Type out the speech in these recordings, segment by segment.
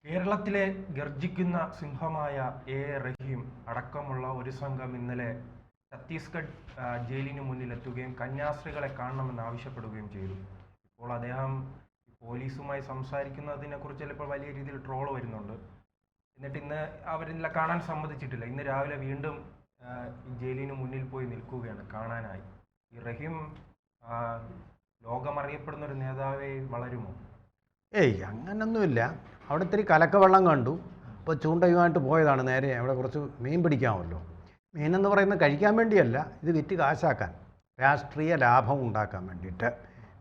കേരളത്തിലെ ഗർജിക്കുന്ന സിംഹമായ റഹീം അടക്കമുള്ള ഒരു സംഘം ഇന്നലെ ഛത്തീസ്ഗഡ് ജയിലിന് മുന്നിലെത്തുകയും കന്യാസ്ത്രീകളെ കാണണമെന്ന് ആവശ്യപ്പെടുകയും ചെയ്തു. ഇപ്പോൾ അദ്ദേഹം പോലീസുമായി സംസാരിക്കുന്നതിനെ കുറിച്ച് ചിലപ്പോൾ വലിയ രീതിയിൽ ട്രോൾ വരുന്നുണ്ട്. എന്നിട്ട് ഇന്ന് അവരില്ല കാണാൻ സമ്മതിച്ചിട്ടില്ല. ഇന്ന് രാവിലെ വീണ്ടും ജയിലിന് മുന്നിൽ പോയി നിൽക്കുകയാണ് കാണാനായി. ഈ റഹീം ലോകമറിയപ്പെടുന്ന ഒരു നേതാവേ വളരുമോ? അങ്ങനൊന്നുമില്ല. അവിടെ ഇത്തിരി കലക്കവെള്ളം കണ്ടു. അപ്പോൾ ചൂണ്ടയുമായിട്ട് പോയതാണ് നേരെ. അവിടെ കുറച്ച് മീൻ പിടിക്കാമല്ലോ. മീനെന്ന് പറയുന്നത് കഴിക്കാൻ വേണ്ടിയല്ല, ഇത് വിറ്റ് കാശാക്കാൻ, രാഷ്ട്രീയ ലാഭം ഉണ്ടാക്കാൻ വേണ്ടിയിട്ട്.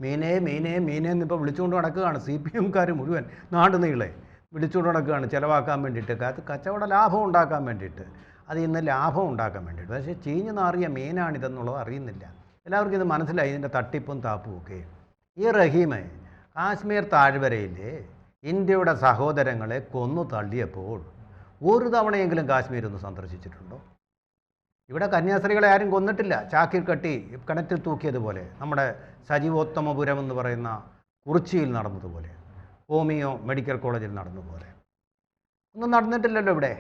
മീനേ മീനേ മീനേ എന്നിപ്പോൾ വിളിച്ചുകൊണ്ട് നടക്കുകയാണ്. CPM-കാർ മുഴുവൻ നാട് നീളെ വിളിച്ചുകൊണ്ട് നടക്കുകയാണ് ചിലവാക്കാൻ വേണ്ടിയിട്ട്, കച്ചവട ലാഭം ഉണ്ടാക്കാൻ വേണ്ടിയിട്ട്. അത് ഇന്ന് ലാഭം ഉണ്ടാക്കാൻ വേണ്ടിയിട്ട്. പക്ഷേ ചീഞ്ഞു നാറിയ മീനാണിതെന്നുള്ളത് അറിയുന്നില്ല. എല്ലാവർക്കും ഇത് മനസ്സിലായി, ഇതിൻ്റെ തട്ടിപ്പും താപ്പും ഒക്കെ. ഈ റഹീമെ കാശ്മീർ താഴ്വരയിലെ ഇന്ത്യയുടെ സഹോദരങ്ങളെ കൊന്നു തള്ളിയപ്പോൾ ഒരു തവണയെങ്കിലും കാശ്മീർ ഒന്ന് സന്ദർശിച്ചിട്ടുണ്ടോ? ഇവിടെ കന്യാസ്ത്രീകളെ ആരും കൊന്നിട്ടില്ല. ചാക്കിൽ കെട്ടി കിണറ്റിൽ തൂക്കിയതുപോലെ, നമ്മുടെ സജീവോത്തമപുരം എന്ന് പറയുന്ന കുറിച്ചിയിൽ നടന്നതുപോലെ, ഹോമിയോ മെഡിക്കൽ കോളേജിൽ നടന്നതുപോലെ ഒന്നും നടന്നിട്ടില്ലല്ലോ ഇവിടെ.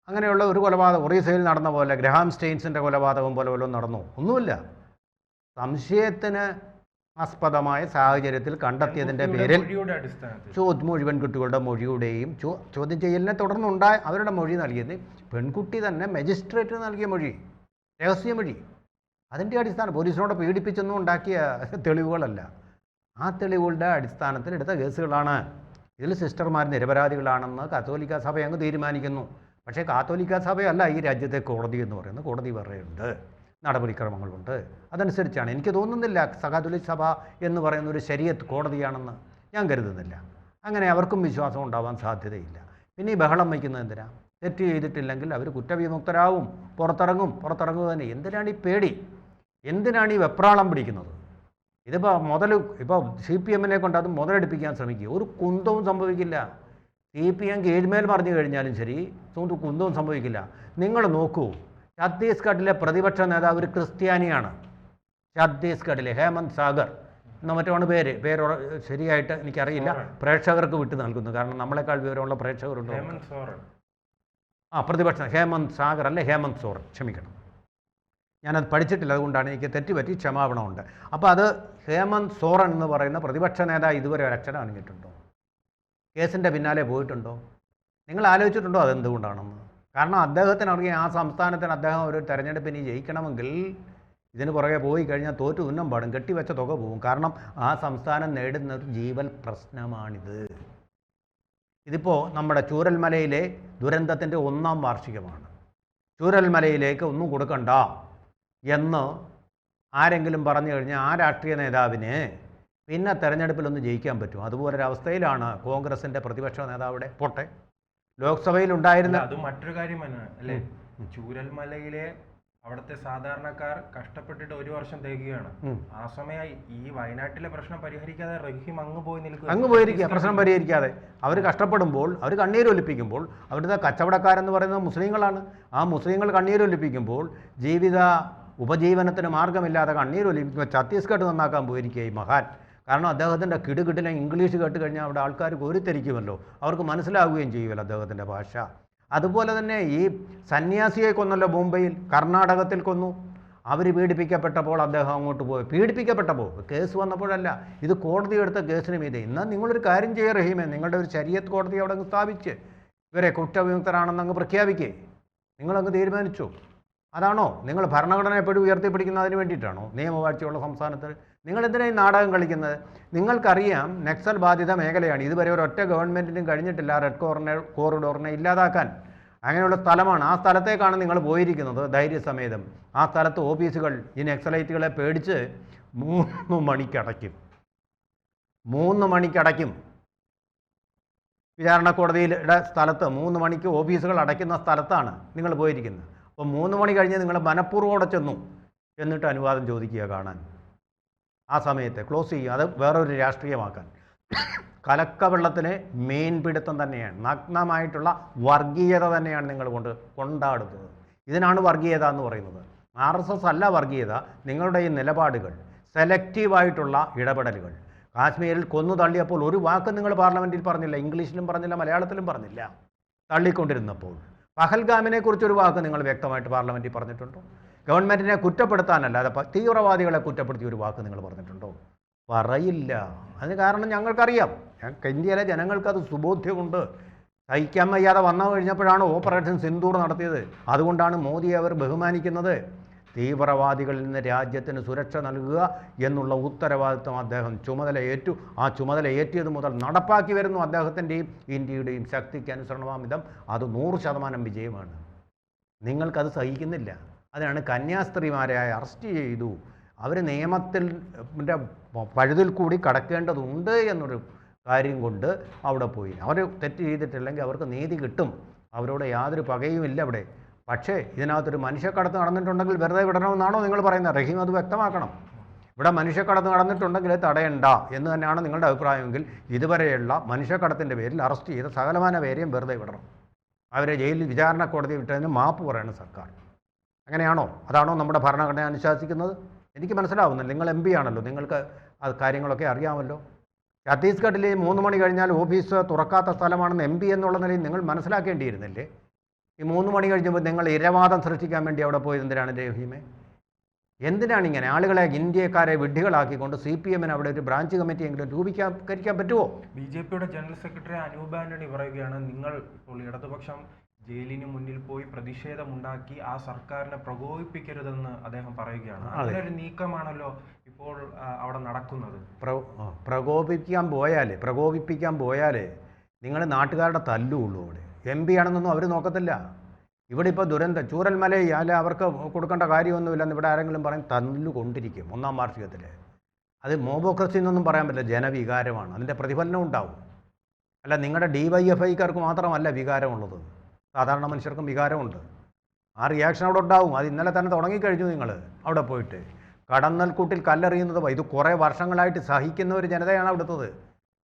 അങ്ങനെയുള്ള ഒരു കൊലപാതകം ഒറീസയിൽ നടന്ന പോലെ, ഗ്രഹാം സ്റ്റെയിൻസിൻ്റെ കൊലപാതകം പോലെ വല്ലതും നടന്നു? ഒന്നുമില്ല. സംശയത്തിന് ആസ്പദമായ സാഹചര്യത്തിൽ കണ്ടെത്തിയതിൻ്റെ പേരിൽ മൊഴി, പെൺകുട്ടികളുടെ മൊഴിയുടെയും ചോദ്യം ചെയ്യലിനെ തുടർന്നുണ്ടായ അവരുടെ മൊഴി നൽകിയത് പെൺകുട്ടി തന്നെ മജിസ്ട്രേറ്റിന് നൽകിയ മൊഴി, രഹസ്യമൊഴി. അതിൻ്റെ അടിസ്ഥാനം പോലീസിനോട് പീഡിപ്പിച്ചൊന്നും ഉണ്ടാക്കിയ തെളിവുകളല്ല. ആ തെളിവുകളുടെ അടിസ്ഥാനത്തിൽ എടുത്ത കേസുകളാണ്. ഇതിൽ സിസ്റ്റർമാർ നിരപരാധികളാണെന്ന് കത്തോലിക്ക സഭ അങ്ങ് തീരുമാനിക്കുന്നു. പക്ഷേ കാത്തോലിക്ക സഭയല്ല ഈ രാജ്യത്തെ കോടതി എന്ന് പറയുന്നത്. കോടതി വേറെയുണ്ട്, നടപടിക്രമങ്ങളുണ്ട്. അതനുസരിച്ചാണ്. എനിക്ക് തോന്നുന്നില്ല കാത്തോലിക് സഭ എന്ന് പറയുന്ന ഒരു ശരീഅത്ത് കോടതിയാണെന്ന് ഞാൻ കരുതുന്നില്ല. അങ്ങനെ അവർക്കും വിശ്വാസം ഉണ്ടാവാൻ സാധ്യതയില്ല. പിന്നെ ഈ ബഹളം വയ്ക്കുന്നത് എന്തിനാ? തെറ്റ് ചെയ്തിട്ടില്ലെങ്കിൽ അവർ കുറ്റവിമുക്തരാവും, പുറത്തിറങ്ങുക തന്നെ. എന്തിനാണ് ഈ പേടി? എന്തിനാണ് ഈ വെപ്രാളം പിടിക്കുന്നത്? ഇപ്പോൾ CPM-നെ കൊണ്ട് അത് മുതലെടുപ്പിക്കാൻ ശ്രമിക്കുക. ഒരു കുന്തവും സംഭവിക്കില്ല. CPM കീഴ്മേൽ മറിഞ്ഞു കഴിഞ്ഞാലും ശരി, കുന്തവും സംഭവിക്കില്ല. നിങ്ങൾ നോക്കൂ, ഛത്തീസ്ഗഡിലെ പ്രതിപക്ഷ നേതാവ് ഒരു ക്രിസ്ത്യാനിയാണ്. ഛത്തീസ്ഗഡിലെ ഹേമന്ത് സാഗർ എന്ന മറ്റാണ് പേര് ശരിയായിട്ട് എനിക്കറിയില്ല. പ്രേക്ഷകർക്ക് വിട്ടു നൽകുന്നു, കാരണം നമ്മളെക്കാൾ വിവരമുള്ള പ്രേക്ഷകരുണ്ട്. പ്രതിപക്ഷ ഹേമന്ത് സാഗർ അല്ലേ, ഹേമന്ത് സോറൻ, ക്ഷമിക്കണം, ഞാനത് പഠിച്ചിട്ടില്ല, അതുകൊണ്ടാണ് എനിക്ക് തെറ്റുപറ്റി, ക്ഷമാപണമുണ്ട്. അപ്പോൾ അത് ഹേമന്ത് സോറൻ എന്ന് പറയുന്ന പ്രതിപക്ഷ നേതാവ് ഇതുവരെ ഒരക്ഷരം അണിഞ്ഞിട്ടുണ്ടോ? കേസിൻ്റെ പിന്നാലെ പോയിട്ടുണ്ടോ? നിങ്ങൾ ആലോചിച്ചിട്ടുണ്ടോ അതെന്തുകൊണ്ടാണെന്ന്? കാരണം അദ്ദേഹത്തിനറിയാം, ആ സംസ്ഥാനത്തിന് അദ്ദേഹം ഒരു തെരഞ്ഞെടുപ്പിന് ജയിക്കണമെങ്കിൽ ഇതിന് പുറകെ പോയി കഴിഞ്ഞാൽ തോറ്റു തുന്നം പാടും, കെട്ടിവെച്ച തുക പോകും. കാരണം ആ സംസ്ഥാനം നേടുന്ന ഒരു ജീവൽ പ്രശ്നമാണിത്. ഇതിപ്പോൾ നമ്മുടെ ചൂരൽമലയിലെ ദുരന്തത്തിൻ്റെ 1-ാം വാർഷികമാണ്. ചൂരൽമലയിലേക്ക് ഒന്നും കൊടുക്കണ്ട എന്ന് ആരെങ്കിലും പറഞ്ഞു കഴിഞ്ഞാൽ ആ രാഷ്ട്രീയ നേതാവിന് പിന്നെ തെരഞ്ഞെടുപ്പിലൊന്ന് ജയിക്കാൻ പറ്റും. അതുപോലൊരവസ്ഥയിലാണ് കോൺഗ്രസിൻ്റെ പ്രതിപക്ഷ നേതാവിടെ പോട്ടെ ലോക്സഭയിലുണ്ടായിരുന്ന. അത് മറ്റൊരു കാര്യമാണ് അല്ലേ? ചൂരൽമലയിലെ അവിടുത്തെ സാധാരണക്കാർ കഷ്ടപ്പെട്ടിട്ട് 1 വർഷം തികയാണ്. ആ സമയം ഈ വയനാട്ടിലെ പ്രശ്നം പരിഹരിക്കാതെ റഹീം അങ്ങ് പോയിരിക്കുക. പ്രശ്നം പരിഹരിക്കാതെ അവർ കഷ്ടപ്പെടുമ്പോൾ, അവർ കണ്ണീരൊലിപ്പിക്കുമ്പോൾ, അവിടുത്തെ കച്ചവടക്കാരെന്ന് പറയുന്നത് മുസ്ലിങ്ങളാണ്. ആ മുസ്ലിങ്ങൾ കണ്ണീരൊലിപ്പിക്കുമ്പോൾ, ഉപജീവനത്തിന് മാർഗമില്ലാതെ കണ്ണീരൊലിപ്പിക്കുമ്പോൾ ഛത്തീസ്ഗഡ് നന്നാക്കാൻ പോയിരിക്കുക ഈ മഹാൻ. കാരണം അദ്ദേഹത്തിൻ്റെ കിടുകിടിലെ ഇംഗ്ലീഷ് കേട്ട് കഴിഞ്ഞാൽ അവിടെ ആൾക്കാർ കോരിത്തെരിക്കുമല്ലോ, അവർക്ക് മനസ്സിലാവുകയും ചെയ്യുമല്ലോ അദ്ദേഹത്തിൻ്റെ ഭാഷ. അതുപോലെ തന്നെ ഈ സന്യാസിയെ കൊന്നല്ലോ മുംബൈയിൽ, കർണാടകത്തിൽ കൊന്നു. അവർ പീഡിപ്പിക്കപ്പെട്ടപ്പോൾ അദ്ദേഹം അങ്ങോട്ട് പോയി. പീഡിപ്പിക്കപ്പെട്ടപ്പോൾ, കേസ് വന്നപ്പോഴല്ല, ഇത് കോടതി എടുത്ത കേസിന് മീതെ. എന്നാൽ നിങ്ങളൊരു കാര്യം ചെയ്യുക റഹീമെ, നിങ്ങളുടെ ഒരു ശരീഅത്ത് കോടതി അവിടെ അങ്ങ് സ്ഥാപിച്ച് ഇവരെ കുറ്റവിമുക്തരാണെന്ന് അങ്ങ് പ്രഖ്യാപിക്കേ. നിങ്ങളങ്ങ് തീരുമാനിച്ചു. അതാണോ നിങ്ങൾ ഭരണഘടന എപ്പോഴും ഉയർത്തിപ്പിടിക്കുന്നതിന് വേണ്ടിയിട്ടാണോ? നിയമവാഴ്ചയുള്ള സംസ്ഥാനത്തിൽ നിങ്ങളെന്തിനാ ഈ നാടകം കളിക്കുന്നത്? നിങ്ങൾക്കറിയാം നക്സൽ ബാധിത മേഖലയാണ്. ഇതുവരെ ഒരൊറ്റ ഗവൺമെൻറ്റിനും കഴിഞ്ഞിട്ടില്ല റെഡ് കോറിഡോറിനെ ഇല്ലാതാക്കാൻ. അങ്ങനെയുള്ള സ്ഥലമാണ്. ആ സ്ഥലത്തേക്കാണ് നിങ്ങൾ പോയിരിക്കുന്നത് ധൈര്യസമേതം. ആ സ്ഥലത്ത് ഓഫീസുകൾ ഈ നക്സലൈറ്റുകളെ പേടിച്ച് 3 മണിക്കടയ്ക്കും. 3 മണിക്കടയ്ക്കും. വിചാരണ കോടതിയുടെ സ്ഥലത്ത് 3 മണിക്ക് ഓഫീസുകൾ അടയ്ക്കുന്ന സ്ഥലത്താണ് നിങ്ങൾ പോയിരിക്കുന്നത്. അപ്പോൾ 3 മണി കഴിഞ്ഞ് നിങ്ങൾ മനഃപൂർവ്വം ചെന്നു എന്നിട്ട് അനുവാദം ചോദിക്കുക കാണാൻ. ആ സമയത്ത് ക്ലോസ് ചെയ്യുക. അത് വേറൊരു രാഷ്ട്രീയമാക്കാൻ. കലക്കവെള്ളത്തിലെ മീൻപിടുത്തം തന്നെയാണ്, നഗ്നമായിട്ടുള്ള വർഗീയത തന്നെയാണ് നിങ്ങൾ കൊണ്ടാടുന്നത്. ഇതിനാണ് വർഗീയത എന്ന് പറയുന്നത്. RSS അല്ല വർഗീയത, നിങ്ങളുടെ ഈ നിലപാടുകൾ, സെലക്റ്റീവായിട്ടുള്ള ഇടപെടലുകൾ. കാശ്മീരിൽ കൊന്നു തള്ളിയപ്പോൾ ഒരു വാക്ക് നിങ്ങൾ പാർലമെൻറ്റിൽ പറഞ്ഞില്ല, ഇംഗ്ലീഷിലും പറഞ്ഞില്ല, മലയാളത്തിലും പറഞ്ഞില്ല. തള്ളിക്കൊണ്ടിരുന്നപ്പോൾ പഹൽഗാമിനെ കുറിച്ചൊരു വാക്ക് നിങ്ങൾ വ്യക്തമായിട്ട് പാർലമെൻറ്റിൽ പറഞ്ഞിട്ടുണ്ടോ? ഗവൺമെൻറ്റിനെ കുറ്റപ്പെടുത്താനല്ലാതെ തീവ്രവാദികളെ കുറ്റപ്പെടുത്തിയ ഒരു വാക്ക് നിങ്ങൾ പറഞ്ഞിട്ടുണ്ടോ? പറയില്ല. അതിന് കാരണം ഞങ്ങൾക്കറിയാം, ഇന്ത്യയിലെ ജനങ്ങൾക്കത് സുബോധ്യമുണ്ട്. സഹിക്കാൻ വയ്യാതെ വന്നു കഴിഞ്ഞപ്പോഴാണ് ഓപ്പറേഷൻ സിന്ദൂർ നടത്തിയത്. അതുകൊണ്ടാണ് മോദിയെ അവർ ബഹുമാനിക്കുന്നത്. തീവ്രവാദികളിൽ നിന്ന് രാജ്യത്തിന് സുരക്ഷ നൽകുക എന്നുള്ള ഉത്തരവാദിത്വം അദ്ദേഹം ചുമതലയേറ്റു. ആ ചുമതലയേറ്റിയത് മുതൽ നടപ്പാക്കി വരുന്നു. അദ്ദേഹത്തിൻ്റെയും ഇന്ത്യയുടെയും ശക്തിക്ക് അനുസരണമാമിതം അത് 100% വിജയമാണ്. നിങ്ങൾക്കത് സഹിക്കുന്നില്ല. അതിനാണ് കന്യാസ്ത്രീമാരെ അറസ്റ്റ് ചെയ്തു. അവർ നിയമത്തിൽ പഴുതിൽ കൂടി കടക്കേണ്ടതുണ്ട് എന്നൊരു കാര്യം കൊണ്ട് അവിടെ പോയി. അവർ തെറ്റ് ചെയ്തിട്ടില്ലെങ്കിൽ അവർക്ക് നീതി കിട്ടും. അവരോട് യാതൊരു പകയുമില്ല അവിടെ. പക്ഷേ ഇതിനകത്തൊരു മനുഷ്യക്കടത്ത് നടന്നിട്ടുണ്ടെങ്കിൽ വെറുതെ വിടണമെന്നാണോ നിങ്ങൾ പറയുന്നത്? റഹീം അത് വ്യക്തമാക്കണം. ഇവിടെ മനുഷ്യക്കടത്ത് നടന്നിട്ടുണ്ടെങ്കിൽ തടയണ്ട എന്ന് തന്നെയാണ് നിങ്ങളുടെ അഭിപ്രായമെങ്കിൽ ഇതുവരെയുള്ള മനുഷ്യക്കടത്തിൻ്റെ പേരിൽ അറസ്റ്റ് ചെയ്ത സകലമാന പേരെയും വെറുതെ വിടണം. അവരെ ജയിലിൽ വിചാരണ കോടതി വിട്ടതിന് മാപ്പ് പറയണം സർക്കാർ. അങ്ങനെയാണോ? അതാണോ നമ്മുടെ ഭരണഘടന അനുശാസിക്കുന്നത്? എനിക്ക് മനസ്സിലാവുന്നില്ല. നിങ്ങൾ MP ആണല്ലോ, നിങ്ങൾക്ക് അത് കാര്യങ്ങളൊക്കെ അറിയാമല്ലോ. ഛത്തീസ്ഗഡിൽ 3 മണി കഴിഞ്ഞാൽ ഓഫീസ് തുറക്കാത്ത സ്ഥലമാണെന്ന് MP എന്നുള്ള നിലയിൽ നിങ്ങൾ മനസ്സിലാക്കേണ്ടിയിരുന്നില്ലേ? ഈ 3 മണി കഴിഞ്ഞപ്പോൾ നിങ്ങൾ ഇരവാദം സൃഷ്ടിക്കാൻ വേണ്ടി അവിടെ പോയത് എന്തിനാണ് റഹീമേ? എന്തിനാണ് ഇങ്ങനെ ആളുകളെ, ഇന്ത്യക്കാരെ വിഡ്ഢികളാക്കിക്കൊണ്ട് CPM-ന് അവിടെ ഒരു ബ്രാഞ്ച് കമ്മിറ്റി എങ്കിലും രൂപീകരിക്കാൻ പറ്റുമോ? BJP-യുടെ ജനറൽ സെക്രട്ടറി അനൂപ് ആന്റണി പറയുകയാണ്, നിങ്ങൾ ഇപ്പോൾ ഇടതുപക്ഷം ജയിലിന് മുന്നിൽ പോയി പ്രതിഷേധമുണ്ടാക്കി ആ സർക്കാരിനെ പ്രകോപിപ്പിക്കരുതെന്ന് അദ്ദേഹം പറയുകയാണ്. അങ്ങനെ ഒരു നീക്കമാണല്ലോ ഇപ്പോൾ അവിടെ നടക്കുന്നത്. പ്രകോപിപ്പിക്കാൻ പോയാലേ നിങ്ങൾ നാട്ടുകാരുടെ തല്ലുള്ളൂ. അവിടെ MP ആണെന്നൊന്നും അവർ നോക്കത്തില്ല. ഇവിടെ ഇപ്പോൾ ചൂരൽമലയിൽ അല്ല അവർക്ക് കൊടുക്കേണ്ട കാര്യമൊന്നുമില്ലെന്ന് ഇവിടെ ആരെങ്കിലും പറയും, തല്ലുകൊണ്ടിരിക്കും 1-ാം വാർഷികത്തിൽ. അത് മോബോക്രസി എന്നൊന്നും പറയാൻ പറ്റില്ല, ജനവികാരമാണ്. അതിൻ്റെ പ്രതിഫലനം ഉണ്ടാവും. അല്ല, നിങ്ങളുടെ DYFIക്കാർക്ക് മാത്രമല്ല വികാരമുള്ളത്, സാധാരണ മനുഷ്യർക്കും വികാരമുണ്ട്. ആ റിയാക്ഷൻ അവിടെ ഉണ്ടാവും. അത് ഇന്നലെ തന്നെ തുടങ്ങിക്കഴിഞ്ഞു. നിങ്ങൾ അവിടെ പോയിട്ട് കടന്നൽക്കൂട്ടിൽ കല്ലെറിയുന്നത് ഇത് കുറേ വർഷങ്ങളായിട്ട് സഹിക്കുന്ന ഒരു ജനതയാണ് അവിടുത്തത്.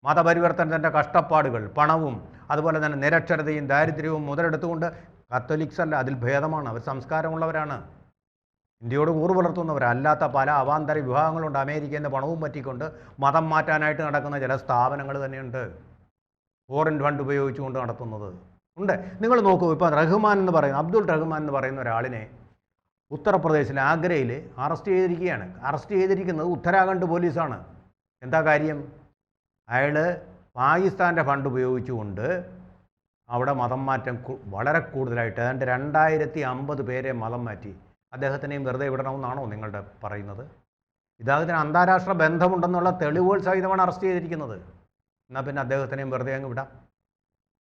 മതപരിവർത്തനത്തിൻ്റെ കഷ്ടപ്പാടുകൾ, പണവും അതുപോലെ തന്നെ നിരക്ഷരതയും ദാരിദ്ര്യവും മുതലെടുത്തുകൊണ്ട് കത്തോലിക്സ് അല്ല, അതിൽ ഭേദമാണ്. അവർ സംസ്കാരമുള്ളവരാണ്, ഇന്ത്യയോട് കൂറ് പുലർത്തുന്നവരല്ലാത്ത പല അവാന്തര വിഭാഗങ്ങളുണ്ട്. അമേരിക്കയിൽ നിന്ന് പണവും പറ്റിക്കൊണ്ട് മതം മാറ്റാനായിട്ട് നടക്കുന്ന ചില സ്ഥാപനങ്ങൾ തന്നെയുണ്ട്, ഫോറിൻ ഫണ്ട് ഉപയോഗിച്ചുകൊണ്ട് നടത്തുന്നത് ഉണ്ട്. നിങ്ങൾ നോക്കൂ, ഇപ്പോൾ റഹ്മാൻ എന്ന് പറയുന്ന അബ്ദുൾ റഹ്മാൻ എന്ന് പറയുന്ന ഒരാളിനെ ഉത്തർപ്രദേശിലെ ആഗ്രയിൽ അറസ്റ്റ് ചെയ്തിരിക്കുകയാണ്. അറസ്റ്റ് ചെയ്തിരിക്കുന്നത് ഉത്തരാഖണ്ഡ് പോലീസാണ്. എന്താ കാര്യം? അയാൾ പാകിസ്ഥാൻ്റെ ഫണ്ട് ഉപയോഗിച്ചുകൊണ്ട് അവിടെ മതം മാറ്റം വളരെ കൂടുതലായിട്ട് ഏതാണ്ട് 2050 പേരെ മതം മാറ്റി. അദ്ദേഹത്തിനെയും വെറുതെ വിടണമെന്നാണോ നിങ്ങളുടെ പറയുന്നത്? ഇദ്ദേഹത്തിന് അന്താരാഷ്ട്ര ബന്ധമുണ്ടെന്നുള്ള തെളിവുകൾ സഹിതമാണ് അറസ്റ്റ് ചെയ്തിരിക്കുന്നത്. എന്നാൽ പിന്നെ അദ്ദേഹത്തിനെയും വെറുതെ അങ്ങ് വിടാം.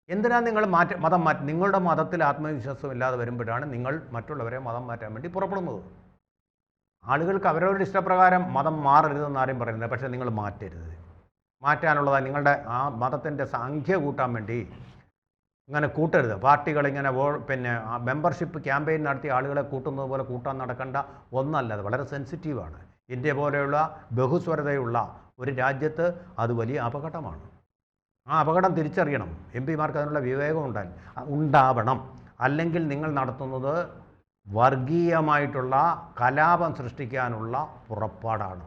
എന്തിനാണ് നിങ്ങൾ മതം മാറ്റി? നിങ്ങളുടെ മതത്തിൽ ആത്മവിശ്വാസം ഇല്ലാതെ വരുമ്പോഴാണ് നിങ്ങൾ മറ്റുള്ളവരെ മതം മാറ്റാൻ വേണ്ടി പുറപ്പെടുന്നത്. ആളുകൾക്ക് അവരവരുടെ ഇഷ്ടപ്രകാരം മതം മാറരുതെന്ന് ആരും പറയുന്നില്ല, പക്ഷേ നിങ്ങൾ മാറ്റരുത്. മാറ്റാനുള്ളതാണ് നിങ്ങളുടെ ആ മതത്തിൻ്റെ സംഖ്യ കൂട്ടാൻ വേണ്ടി ഇങ്ങനെ കൂട്ടരുത്. പാർട്ടികളിങ്ങനെ മെമ്പർഷിപ്പ് ക്യാമ്പയിൻ നടത്തി ആളുകളെ കൂട്ടുന്നത് പോലെ കൂട്ടാൻ നടക്കേണ്ട ഒന്നല്ല. അത് വളരെ സെൻസിറ്റീവാണ്. ഇന്ത്യ പോലെയുള്ള ബഹുസ്വരതയുള്ള ഒരു രാജ്യത്ത് അത് വലിയ അപകടമാണ്. ആ അപകടം തിരിച്ചറിയണം. MP-മാർക്ക് അതിനുള്ള വിവേകം ഉണ്ടാവണം. അല്ലെങ്കിൽ നിങ്ങൾ നടത്തുന്നത് വർഗീയമായിട്ടുള്ള കലാപം സൃഷ്ടിക്കാനുള്ള പുറപ്പാടാണ്.